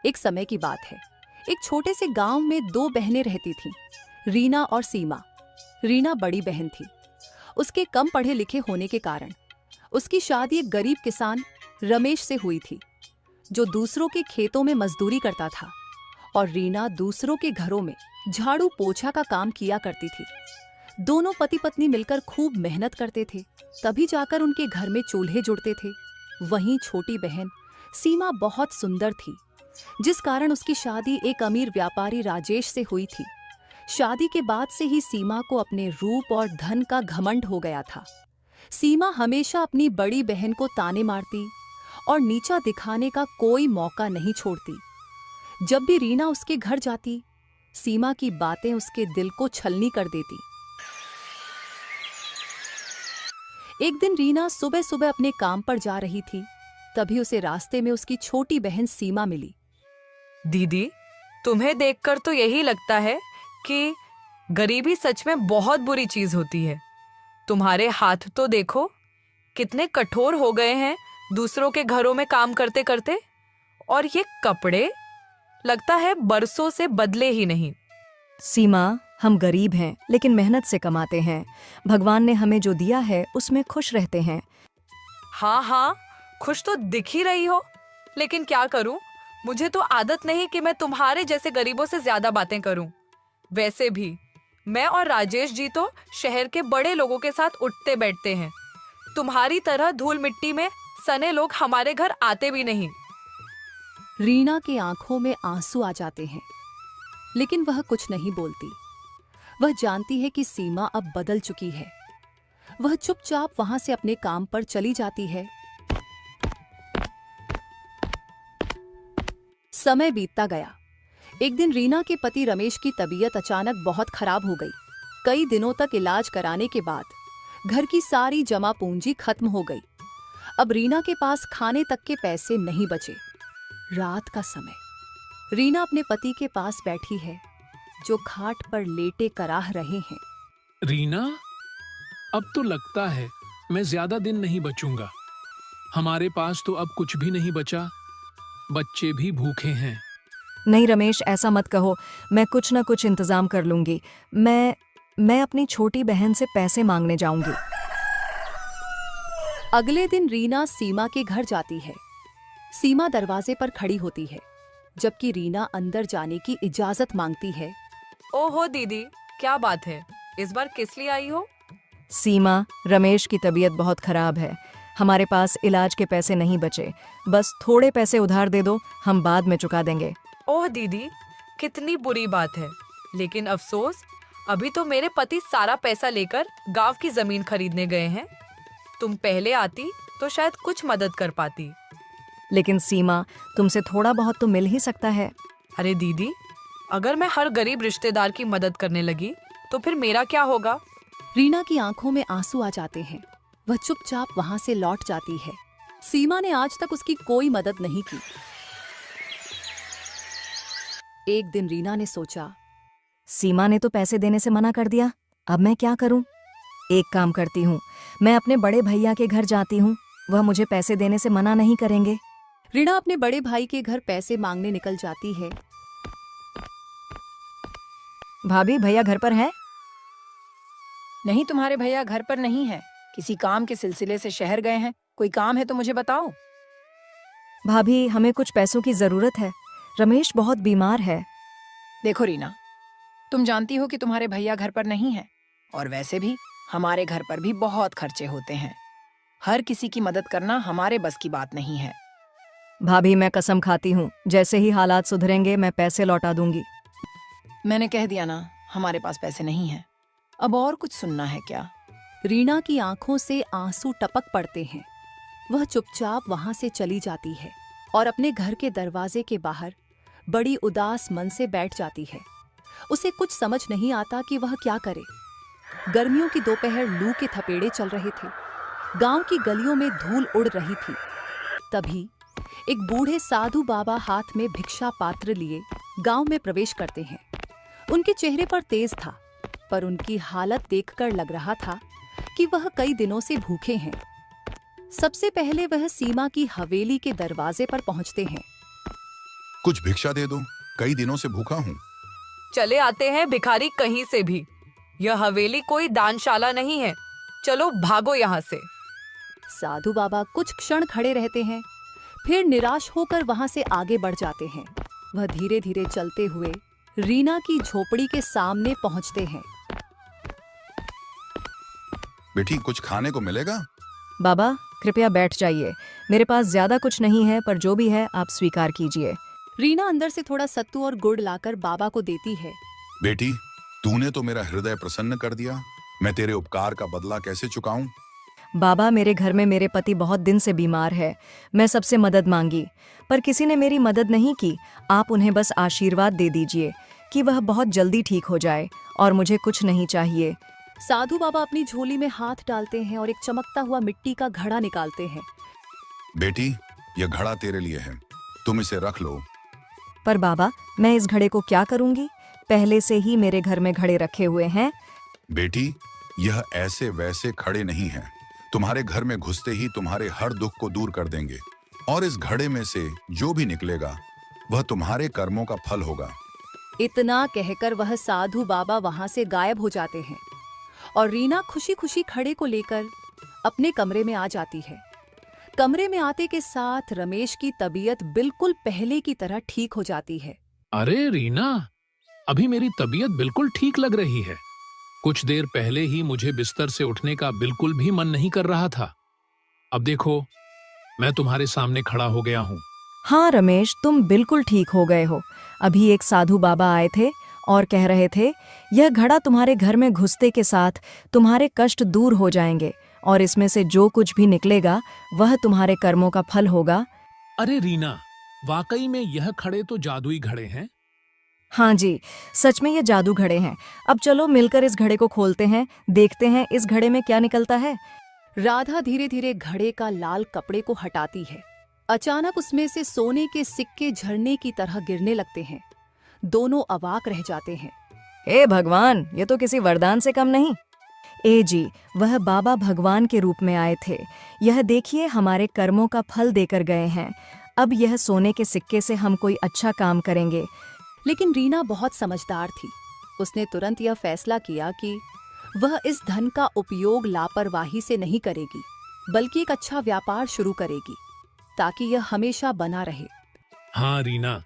एक समय की बात है। एक छोटे से गांव में दो बहनें रहती थीं, रीना और सीमा। रीना बड़ी बहन थी। उसके कम पढ़े लिखे होने के कारण उसकी शादी एक गरीब किसान रमेश से हुई थी, जो दूसरों के खेतों में मजदूरी करता था, और रीना दूसरों के घरों में झाड़ू पोछा का काम किया करती थी। दोनों पति पत्नी मिलकर खूब मेहनत करते थे, तभी जाकर उनके घर में चूल्हे जुड़ते थे। वहीं छोटी बहन सीमा बहुत सुंदर थी, जिस कारण उसकी शादी एक अमीर व्यापारी राजेश से हुई थी। शादी के बाद से ही सीमा को अपने रूप और धन का घमंड हो गया था। सीमा हमेशा अपनी बड़ी बहन को ताने मारती और नीचा दिखाने का कोई मौका नहीं छोड़ती। जब भी रीना उसके घर जाती, सीमा की बातें उसके दिल को छलनी कर देती। एक दिन रीना सुबह सुबह अपने काम पर जा रही थी, तभी उसे रास्ते में उसकी छोटी बहन सीमा मिली। दीदी, तुम्हें देखकर तो यही लगता है कि गरीबी सच में बहुत बुरी चीज होती है। तुम्हारे हाथ तो देखो, कितने कठोर हो गए हैं दूसरों के घरों में काम करते करते, और ये कपड़े लगता है बरसों से बदले ही नहीं। सीमा, हम गरीब हैं लेकिन मेहनत से कमाते हैं। भगवान ने हमें जो दिया है उसमें खुश रहते हैं। हाँ हाँ, खुश तो दिख ही रही हो, लेकिन क्या करूं, मुझे तो आदत नहीं कि मैं तुम्हारे जैसे गरीबों से ज्यादा बातें करूं। वैसे भी मैं और राजेश जी तो शहर के बड़े लोगों के साथ उठते बैठते हैं। तुम्हारी तरह धूल मिट्टी में सने लोग हमारे घर आते भी नहीं। रीना की आंखों में आंसू आ जाते हैं, लेकिन वह कुछ नहीं बोलती। वह जानती है कि सीमा अब बदल चुकी है। वह चुपचाप वहां से अपने काम पर चली जाती है। समय बीतता गया। एक दिन रीना के पति रमेश की तबीयत अचानक बहुत खराब हो गई। कई दिनों तक इलाज कराने के बाद घर की सारी जमा पूंजी खत्म हो गई। अब रीना के पास खाने तक के पैसे नहीं बचे। रात का समय। रीना अपने पति के पास बैठी है, जो खाट पर लेटे कराह रहे हैं। रीना, अब तो लगता है मैं ज्यादा दिन नहीं बचूंगा। हमारे पास तो अब कुछ भी नहीं बचा, बच्चे भी भूखे हैं। नहीं रमेश, ऐसा मत कहो। मैं कुछ न कुछ इंतजाम कर लूंगी। मैं अपनी छोटी बहन से पैसे मांगने जाऊंगी। अगले दिन रीना सीमा के घर जाती है। सीमा दरवाजे पर खड़ी होती है, जबकि रीना अंदर जाने की इजाजत मांगती है। ओहो दीदी, क्या बात है, इस बार किस लिए आई हो? सीमा, रमेश की तबीयत बहुत खराब है। हमारे पास इलाज के पैसे नहीं बचे। बस थोड़े पैसे उधार दे दो, हम बाद में चुका देंगे। ओह दीदी, कितनी बुरी बात है, लेकिन अफसोस अभी तो मेरे पति सारा पैसा लेकर गांव की जमीन खरीदने गए हैं। तुम पहले आती तो शायद कुछ मदद कर पाती। लेकिन सीमा, तुमसे थोड़ा बहुत तो मिल ही सकता है। अरे दीदी, अगर मैं हर गरीब रिश्तेदार की मदद करने लगी तो फिर मेरा क्या होगा? रीना की आंखों में आंसू आ जाते हैं। वह चुपचाप वहां से लौट जाती है। सीमा ने आज तक उसकी कोई मदद नहीं की। एक दिन रीना ने सोचा, सीमा ने तो पैसे देने से मना कर दिया, अब मैं क्या करूं? एक काम करती हूँ, मैं अपने बड़े भैया के घर जाती हूँ, वह मुझे पैसे देने से मना नहीं करेंगे। रीना अपने बड़े भाई के घर पैसे मांगने निकल जाती है। भाभी, भैया घर पर है? नहीं, तुम्हारे भैया घर पर नहीं है। किसी काम के सिलसिले से शहर गए हैं। कोई काम है तो मुझे बताओ। भाभी, हमें कुछ पैसों की जरूरत है। रमेश बहुत बीमार है। देखो रीना, तुम जानती हो कि तुम्हारे भैया घर पर नहीं है, और वैसे भी हमारे घर पर भी बहुत खर्चे होते हैं। हर किसी की मदद करना हमारे बस की बात नहीं है। भाभी, मैं कसम खाती हूँ, जैसे ही हालात सुधरेंगे मैं पैसे लौटा दूंगी। मैंने कह दिया ना, हमारे पास पैसे नहीं हैं। अब और कुछ सुनना है क्या? रीना की आंखों से आंसू टपक पड़ते हैं। वह चुपचाप वहां से चली जाती है और अपने घर के दरवाजे के बाहर बड़ी उदास मन से बैठ जाती है। उसे कुछ समझ नहीं आता कि वह क्या करे। गर्मियों की दोपहर लू के थपेड़े चल रहे थे। गांव की गलियों में धूल उड़ रही थी। तभी एक बूढ़े साधु बाबा हाथ में भिक्षा पात्र लिए गांव में प्रवेश करते हैं। उनके चेहरे पर तेज था, पर उनकी हालत देखकर लग रहा था कि वह कई दिनों से भूखे हैं। सबसे पहले वह सीमा की हवेली के दरवाजे पर पहुंचते हैं। कुछ भिक्षा दे दो, कई दिनों से भूखा हूँ। चले आते हैं भिखारी कहीं से भी। यह हवेली कोई दानशाला नहीं है। चलो भागो यहाँ से। साधु बाबा कुछ क्षण खड़े रहते हैं, फिर निराश होकर वहां से आगे बढ़ जाते हैं। वह धीरे धीरे चलते हुए रीना की झोपड़ी के सामने पहुंचते हैं। बेटी, कुछ खाने को मिलेगा? बाबा कृपया बैठ जाइए, मेरे पास ज्यादा कुछ नहीं है, पर जो भी है आप स्वीकार कीजिए। रीना अंदर से थोड़ा सत्तू और गुड़ लाकर बाबा को देती है। बेटी, तूने तो मेरा हृदय प्रसन्न कर दिया। मैं तेरे उपकार का बदला कैसे चुकाऊं? बाबा, मेरे घर में मेरे पति बहुत दिन से बीमार है। मैं सबसे मदद मांगी, पर किसी ने मेरी मदद नहीं की। आप उन्हें बस आशीर्वाद दे दीजिए कि वह बहुत जल्दी ठीक हो जाए, और मुझे कुछ नहीं चाहिए। साधु बाबा अपनी झोली में हाथ डालते हैं और एक चमकता हुआ मिट्टी का घड़ा निकालते हैं। बेटी, यह घड़ा तेरे लिए है, तुम इसे रख लो। पर बाबा, मैं इस घड़े को क्या करूंगी? पहले से ही मेरे घर में घड़े रखे हुए हैं। बेटी, यह ऐसे वैसे खड़े नहीं हैं। तुम्हारे घर में घुसते ही तुम्हारे हर दुख को दूर कर देंगे, और इस घड़े में से जो भी निकलेगा वह तुम्हारे कर्मों का फल होगा। इतना कहकर वह साधु बाबा वहां से गायब हो जाते हैं और रीना खुशी खुशी घड़े को लेकर अपने कमरे में आ जाती है। कमरे में आते के साथ रमेश की तबीयत बिल्कुल पहले की तरह ठीक हो जाती है। अरे रीना, अभी मेरी तबीयत बिल्कुल ठीक लग रही है। कुछ देर पहले ही मुझे बिस्तर से उठने का बिल्कुल भी मन नहीं कर रहा था। अब देखो, मैं तुम्हारे सामने खड़ा हो गया हूँ। हाँ रमेश, तुम बिल्कुल ठीक हो गए हो। अभी एक साधु बाबा आए थे और कह रहे थे, यह घड़ा तुम्हारे घर में घुसते के साथ तुम्हारे कष्ट दूर हो जाएंगे, और इसमें से जो कुछ भी निकलेगा वह तुम्हारे कर्मों का फल होगा। अरे रीना, वाकई में यह खड़े तो जादुई घड़े हैं। हाँ जी, सच में ये जादू घड़े हैं। अब चलो मिलकर इस घड़े को खोलते हैं, देखते हैं इस घड़े में क्या निकलता है। राधा धीरे धीरे घड़े का लाल कपड़े को हटाती है। अचानक उसमें से सोने के सिक्के झरने की तरह गिरने लगते हैं। दोनों अवाक रह जाते हैं। हे भगवान, ये तो किसी वरदान से कम नहीं। ए जी, वह बाबा भगवान के रूप में आए थे। यह देखिए, हमारे कर्मों का फल देकर गए हैं। अब यह सोने के सिक्के से हम कोई अच्छा काम करेंगे। लेकिन रीना बहुत समझदार थी। उसने तुरंत यह फैसला किया कि वह इस धन का उपयोग लापरवाही से नहीं करेगी, बल्कि एक अच्छा व्यापार शुरू करेगी, ताकि यह हमेशा बना रहे। हाँ रीना,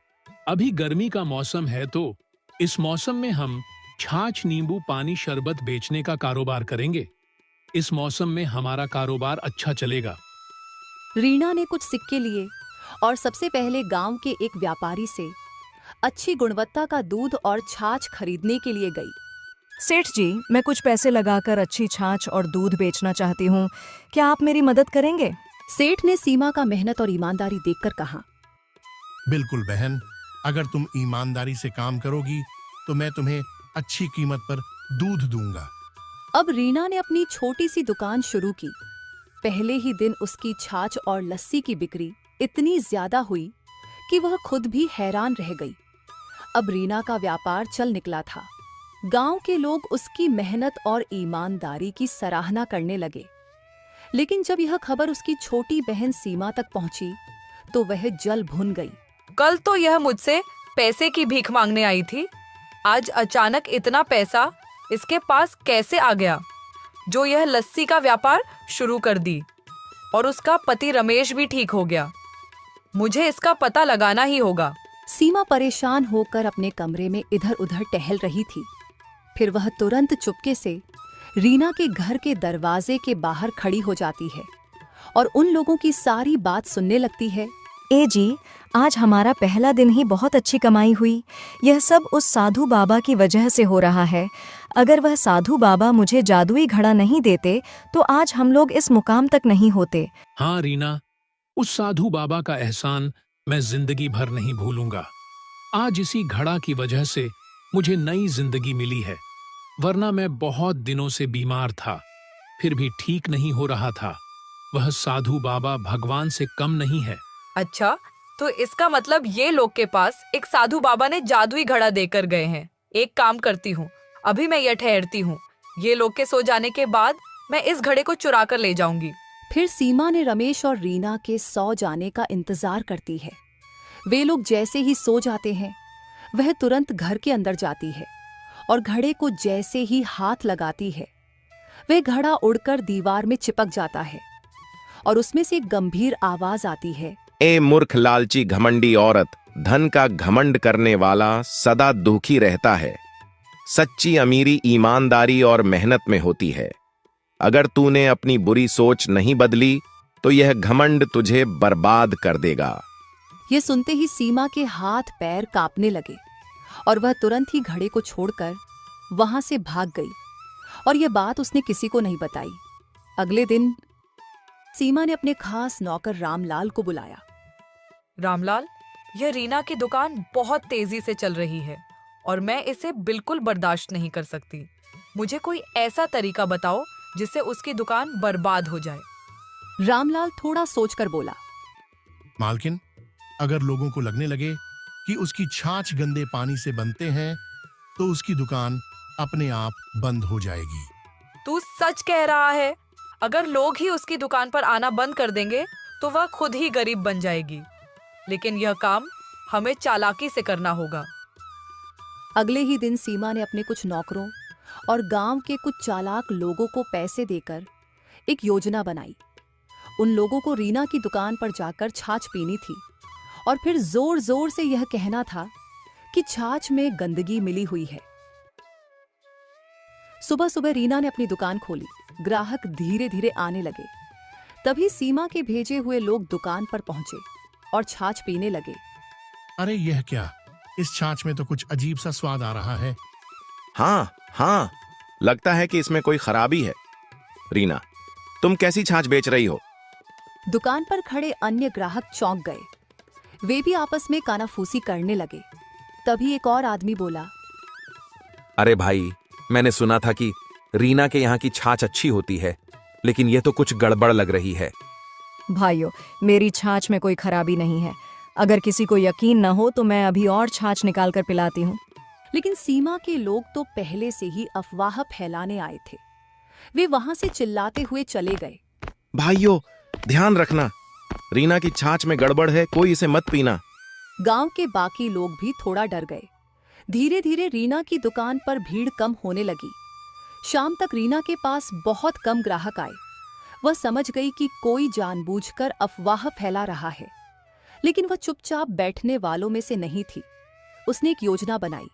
अभी गर्मी का मौसम है, तो इस मौसम में हम छाछ, नींबू पानी, शरबत बेचने का कारोबार करेंगे। इस मौसम में हमारा कारोबार अच्छा चलेगा। रीना ने कुछ सिक्के लिए और सबसे पहले गांव के एक व्यापारी से अच्छी गुणवत्ता का दूध और छाछ खरीदने के लिए गई। सेठ जी, मैं कुछ पैसे लगाकर अच्छी छाछ और दूध बेचना चाहती हूँ, क्या आप मेरी मदद करेंगे? सेठ ने सीमा का मेहनत और ईमानदारी देखकर कहा, बिल्कुल बहन, अगर तुम ईमानदारी से काम करोगी तो मैं तुम्हें अच्छी कीमत पर दूध दूंगा। अब रीना ने अपनी छोटी सी दुकान शुरू की। पहले ही दिन उसकी छाछ और लस्सी की बिक्री इतनी ज्यादा हुई कि वह खुद भी हैरान रह गई। अब रीना का व्यापार चल निकला था। गांव के लोग उसकी मेहनत और ईमानदारी की सराहना करने लगे। लेकिन जब यह खबर उसकी छोटी बहन सीमा तक पहुंची तो वह जल भुन गई। कल तो यह मुझसे पैसे की भीख मांगने आई थी, आज अचानक इतना पैसा इसके पास कैसे आ गया, जो यह लस्सी का व्यापार शुरू कर दी, और उसका पति रमेश भी ठीक हो गया। मुझे इसका पता लगाना ही होगा। सीमा परेशान होकर अपने कमरे में इधर उधर टहल रही थी। फिर वह तुरंत चुपके से रीना के घर के दरवाजे के बाहर खड़ी हो जाती है और उन लोगों की सारी बात सुनने लगती है। ए जी, आज हमारा पहला दिन ही बहुत अच्छी कमाई हुई। यह सब उस साधु बाबा की वजह से हो रहा है। अगर वह साधु बाबा मुझे जादुई घड़ा नहीं देते तो आज हम लोग इस मुकाम तक नहीं होते। हाँ रीना, उस साधु बाबा का एहसान मैं जिंदगी भर नहीं भूलूंगा। आज इसी घड़ा की वजह से मुझे नई जिंदगी मिली है, वरना मैं बहुत दिनों से बीमार था, फिर भी ठीक नहीं हो रहा था। वह साधु बाबा भगवान से कम नहीं है। अच्छा, तो इसका मतलब ये लोग के पास एक साधु बाबा ने जादुई घड़ा देकर गए हैं। एक काम करती हूँ, अभी मैं यह ठहरती हूँ। ये लोग के सो जाने के बाद मैं इस घड़े को चुरा कर ले जाऊंगी। फिर सीमा ने रमेश और रीना के सो जाने का इंतजार करती है। वे लोग जैसे ही सो जाते हैं, वह तुरंत घर के अंदर जाती है और घड़े को जैसे ही हाथ लगाती है, वह घड़ा उड़कर दीवार में चिपक जाता है और उसमें से एक गंभीर आवाज आती है, ए मूर्ख लालची घमंडी औरत, धन का घमंड करने वाला सदा दुखी रहता है। सच्ची अमीरी ईमानदारी और मेहनत में होती है। अगर तूने अपनी बुरी सोच नहीं बदली तो यह घमंड तुझे बर्बाद कर देगा। ये सुनते ही सीमा के हाथ पैर कांपने लगे और वह तुरंत ही घड़े को छोड़कर वहां से भाग गई और यह बात उसने किसी को नहीं बताई। अगले दिन सीमा ने अपने खास नौकर रामलाल को बुलाया। रामलाल, यह रीना की दुकान बहुत तेजी से चल रही है और मैं इसे बिल्कुल बर्दाश्त नहीं कर सकती। मुझे कोई ऐसा तरीका बताओ जिससे उसकी दुकान बर्बाद हो जाए। रामलाल थोड़ा सोचकर बोला, मालकिन, अगर लोगों को लगने लगे कि उसकी छाछ गंदे पानी से बनते हैं तो उसकी दुकान अपने आप बंद हो जाएगी। तू सच कह रहा है? अगर लोग ही उसकी दुकान पर आना बंद कर देंगे तो वह खुद ही गरीब बन जाएगी। लेकिन यह काम हमें चालाकी से करना होगा। अगले ही दिन सीमा ने अपने कुछ नौकरों और गांव के कुछ चालाक लोगों को पैसे देकर एक योजना बनाई। उन लोगों को रीना की दुकान पर जाकर छाछ पीनी थी और फिर जोर जोर से यह कहना था कि छाछ में गंदगी मिली हुई है। सुबह सुबह रीना ने अपनी दुकान खोली। ग्राहक धीरे धीरे आने लगे। तभी सीमा के भेजे हुए लोग दुकान पर पहुंचे और छाछ पीने लगे। अरे यह क्या, इस छाछ में तो कुछ अजीब सा स्वाद आ रहा है। हाँ, लगता है कि इसमें कोई खराबी है। रीना, तुम कैसी छाछ बेच रही हो? दुकान पर खड़े अन्य ग्राहक चौंक गए। वे भी आपस में कानाफूसी करने लगे। तभी एक और आदमी बोला, अरे भाई, मैंने सुना था कि रीना के यहाँ की छाछ अच्छी होती है, लेकिन यह तो कुछ गड़बड़ लग रही है। भाइयों, मेरी छाछ में कोई खराबी नहीं है। अगर किसी को यकीन न हो तो मैं अभी और छाछ निकाल कर पिलाती हूँ। लेकिन सीमा के लोग तो पहले से ही अफवाह फैलाने आए थे। वे वहां से चिल्लाते हुए चले गए। भाइयों, ध्यान रखना, रीना की छाछ में गड़बड़ है, कोई इसे मत पीना। गांव के बाकी लोग भी थोड़ा डर गए। धीरे धीरे रीना की दुकान पर भीड़ कम होने लगी। शाम तक रीना के पास बहुत कम ग्राहक आए। वह समझ गई कि कोई जानबूझकर अफवाह फैला रहा है, लेकिन वह चुपचाप बैठने वालों में से नहीं थी। उसने एक योजना बनाई।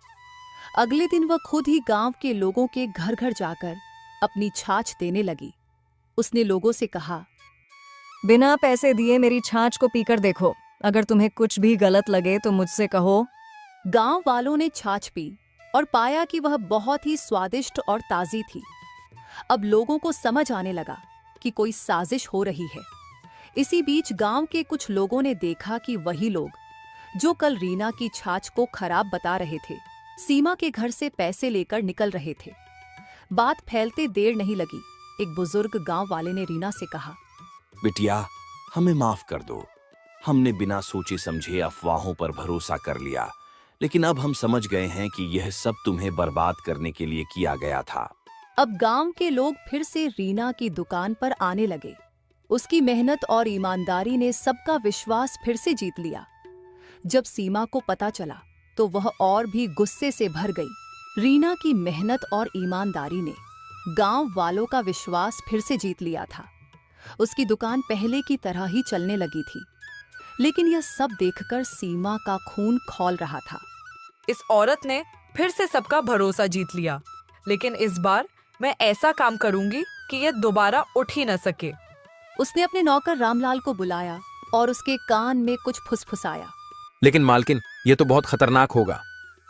अगले दिन वह खुद ही गांव के लोगों के घर घर जाकर अपनी छाछ देने लगी। उसने लोगों से कहा, बिना पैसे दिए मेरी छाछ को पीकर देखो। अगर तुम्हें कुछ भी गलत लगे तो मुझसे कहो। गांव वालों ने छाछ पी और पाया कि वह बहुत ही स्वादिष्ट और ताजी थी। अब लोगों को समझ आने लगा कि कोई साजिश हो रही है। इसी बीच गांव के कुछ लोगों ने देखा कि वही लोग जो कल रीना की छाछ को खराब बता रहे थे, सीमा के घर से पैसे लेकर निकल रहे थे। बात फैलते देर नहीं लगी। एक बुजुर्ग गांव वाले ने रीना से कहा, बिटिया, हमें माफ कर दो। हमने बिना सोचे समझे अफवाहों पर भरोसा कर लिया, लेकिन अब हम समझ गए हैं कि यह सब तुम्हें बर्बाद करने के लिए किया गया था। अब गांव के लोग फिर से रीना की दुकान पर आने लगे। उसकी मेहनत और ईमानदारी ने सबका विश्वास फिर से जीत लिया। जब सीमा को पता चला तो वह और भी गुस्से से भर गई। रीना की मेहनत और ईमानदारी ने गांव वालों का विश्वास फिर से जीत लिया था। उसकी दुकान पहले की तरह ही चलने लगी थी। लेकिन यह सब देखकर सीमा का खून खौल रहा था। इस औरत ने फिर से सबका भरोसा जीत लिया, लेकिन इस बार मैं ऐसा काम करूंगी कि यह दोबारा उठ ही न सके। उसने अपने नौकर रामलाल को बुलाया और उसके कान में कुछ फुसफुसाया। लेकिन मालकिन, यह तो बहुत खतरनाक होगा।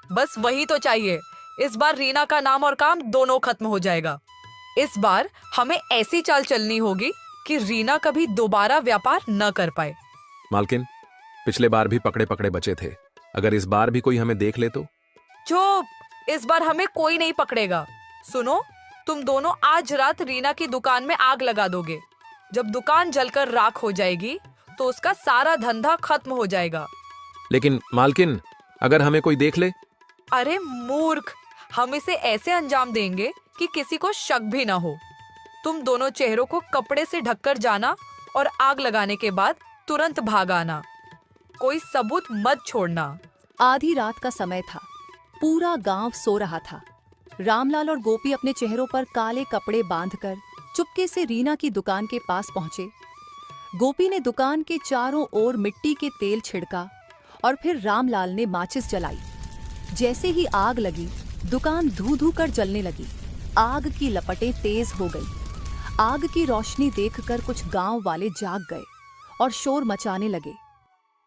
बस वही तो चाहिए। इस बार रीना का नाम और काम दोनों खत्म हो जाएगा। इस बार हमें ऐसी चाल चलनी होगी कि रीना कभी दोबारा व्यापार न कर पाए। मालकिन, पिछले बार भी पकड़े पकड़े बचे थे। अगर इस बार भी कोई हमें देख ले तो? चुप, इस बार हमें कोई नहीं पकड़ेगा। सुनो, तुम दोनों आज रात रीना की दुकान में आग लगा दोगे। जब दुकान जलकर राख हो जाएगी तो उसका सारा धंधा खत्म हो जाएगा। लेकिन मालकिन, अगर हमें कोई देख ले? अरे मूर्ख, हम इसे ऐसे अंजाम देंगे कि किसी को शक भी ना हो। तुम दोनों चेहरों को कपड़े से ढककर जाना और आग लगाने के बाद तुरंत भाग आना। कोई सबूत मत छोड़ना। आधी रात का समय था। पूरा गांव सो रहा था। रामलाल और गोपी अपने चेहरों पर काले कपड़े बांधकर चुपके से रीना की दुकान के पास पहुंचे। गोपी ने दुकान के चारों ओर मिट्टी के तेल छिड़का और फिर रामलाल ने माचिस जलाई। जैसे ही आग लगी, दुकान धू धू कर जलने लगी। आग की लपटें तेज हो गई। आग की रोशनी देखकर कुछ गांव वाले जाग गए और शोर मचाने लगे।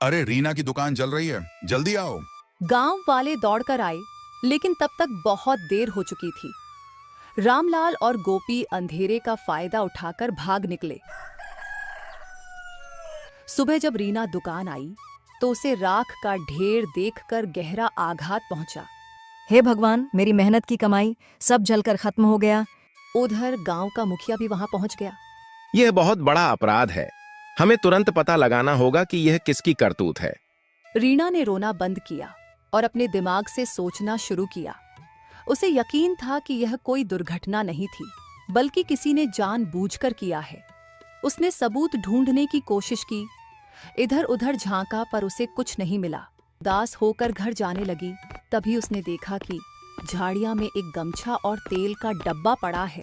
अरे रीना की दुकान जल रही है, जल्दी आओ। गांव वाले दौड़कर आए, लेकिन तब तक बहुत देर हो चुकी थी। रामलाल और गोपी अंधेरे का फायदा उठाकर भाग निकले। सुबह जब रीना दुकान आई तो उसे राख का ढेर देखकर गहरा आघात पहुंचा। हे भगवान, मेरी मेहनत की कमाई सब जलकर खत्म हो गया। उधर गांव का मुखिया भी वहां पहुंच गया। यह बहुत बड़ा अपराध है। हमें तुरंत पता लगाना होगा कि यह किसकी करतूत है। रीना ने रोना बंद किया और अपने दिमाग से सोचना शुरू किया। उसे यकीन था कि यह कोई दुर्घटना नहीं थी, बल्कि किसी ने जानबूझकर किया है। उसने सबूत ढूंढने की कोशिश की, इधर उधर झांका पर उसे कुछ नहीं मिला। उदास होकर घर जाने लगी। तभी उसने देखा कि झाड़ियां में एक गमछा और तेल का डब्बा पड़ा है।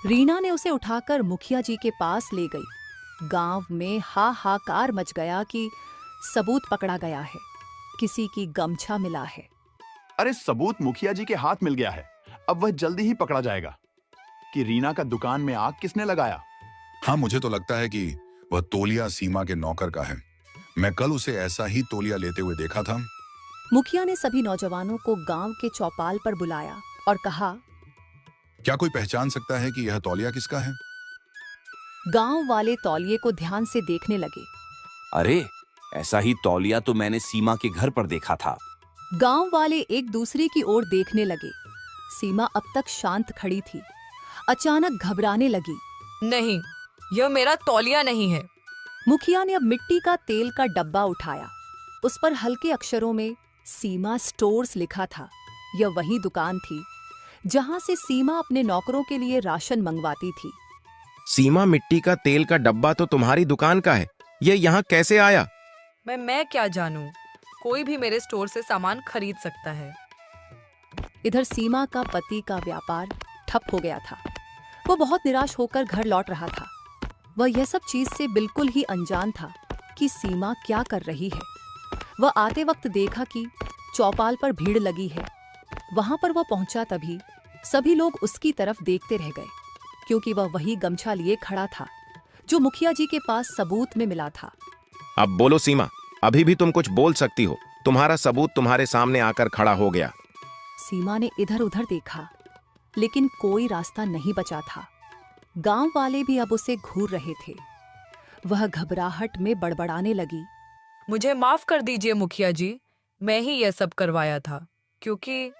रीना ने उसे उठाकर मुखिया जी के पास ले गई। गांव में हाहाकार मच गया कि सबूत पकड़ा गया है, किसी की गमछा मिला है। अरे सबूत मुखिया जी के हाथ मिल गया है, अब वह जल्दी ही पकड़ा जाएगा। कि रीना का दुकान में आग किसने लगाया? हाँ, मुझे तो लगता है कि वह तौलिया सीमा के नौकर का है। मैं कल उसे ऐसा ही तौलिया लेते हुए देखा था। मुखिया ने सभी नौजवानों को गांव के चौपाल पर बुलाया और कहा, क्या कोई पहचान सकता है कि यह तौलिया किसका है? गांव वाले तौलिए को ध्यान से देखने लगे। अरे, ऐसा ही तौलिया तो मैंने सीमा के घर पर देखा था। गांव वाले एक दूसरे की ओर देखने लगे। सीमा अब तक शांत खड़ी थी, अचानक घबराने लगी। नहीं, यह मेरा तौलिया नहीं है। मुखिया ने अब मिट्टी का तेल का डब्बा उठाया। उस पर हल्के अक्षरों में सीमा स्टोर्स लिखा था। यह वही दुकान थी जहां से सीमा अपने नौकरों के लिए राशन मंगवाती थी। सीमा, मिट्टी का तेल का डब्बा तो तुम्हारी दुकान का है। यह यहाँ कैसे आया? मैं क्या जानूं? कोई भी मेरे स्टोर से सामान खरीद सकता है। इधर सीमा का पति का व्यापार ठप हो गया था। वो बहुत निराश होकर घर लौट रहा था। वह यह सब चीज से बिल्कुल ही अनजान था कि सीमा क्या कर रही है। वह आते वक्त देखा कि चौपाल पर भीड़ लगी है। वहां पर वह पहुंचा तभी सभी लोग उसकी तरफ देखते रह गए, क्योंकि वह वही गमछा लिए खड़ा था जो मुखिया जी के पास सबूत में मिला था। अब बोलो सीमा, अभी भी तुम कुछ बोल सकती हो। तुम्हारा सबूत तुम्हारे सामने आकर खड़ा हो गया। सीमा ने इधर उधर देखा, लेकिन कोई रास्ता नहीं बचा था। गांव वाले भी अब उसे घूर रहे थे। वह घबराहट में बड़बड़ाने लगी। मुझे माफ कर दीजिए मुखिया जी, मैं ही यह सब करवाया था, क्योंकि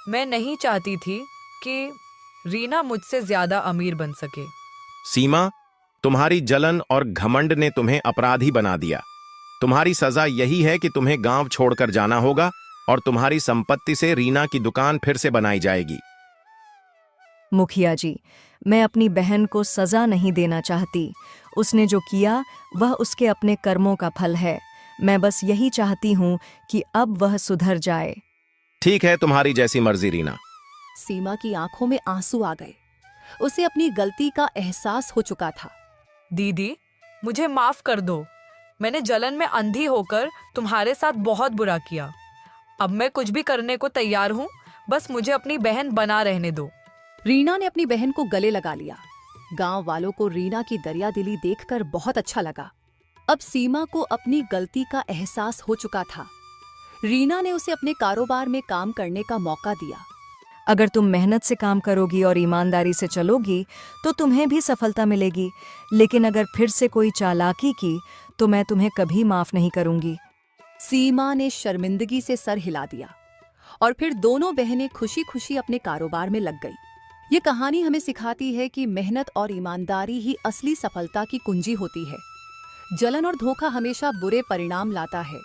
मैं नहीं चाहती थी कि रीना मुझसे ज्यादा अमीर बन सके। सीमा, तुम्हारी जलन और घमंड ने तुम्हें अपराधी बना दिया। तुम्हारी सजा यही है कि तुम्हें गांव छोड़कर जाना होगा और तुम्हारी संपत्ति से रीना की दुकान फिर से बनाई जाएगी। मुखिया जी, मैं अपनी बहन को सजा नहीं देना चाहती। उसने जो किया वह उसके अपने कर्मों का फल है। मैं बस यही चाहती हूँ कि अब वह सुधर जाए। ठीक है, तुम्हारी जैसी मर्जी रीना। सीमा की आंखों में आंसू आ गए। उसे अपनी गलती का एहसास हो चुका था। दीदी, मुझे माफ कर दो। मैंने जलन में अंधी होकर तुम्हारे साथ बहुत बुरा किया। अब मैं कुछ भी करने को तैयार हूँ, बस मुझे अपनी बहन बना रहने दो। रीना ने अपनी बहन को गले लगा लिया। गांव वालों को रीना की दरियादिली देखकर बहुत अच्छा लगा। अब सीमा को अपनी गलती का एहसास हो चुका था। रीना ने उसे अपने कारोबार में काम करने का मौका दिया। अगर तुम मेहनत से काम करोगी और ईमानदारी से चलोगी तो तुम्हें भी सफलता मिलेगी, लेकिन अगर फिर से कोई चालाकी की तो मैं तुम्हें कभी माफ नहीं करूंगी। सीमा ने शर्मिंदगी से सर हिला दिया और फिर दोनों बहनें खुशी खुशी अपने कारोबार में लग गई। ये कहानी हमें सिखाती है कि मेहनत और ईमानदारी ही असली सफलता की कुंजी होती है। जलन और धोखा हमेशा बुरे परिणाम लाता है,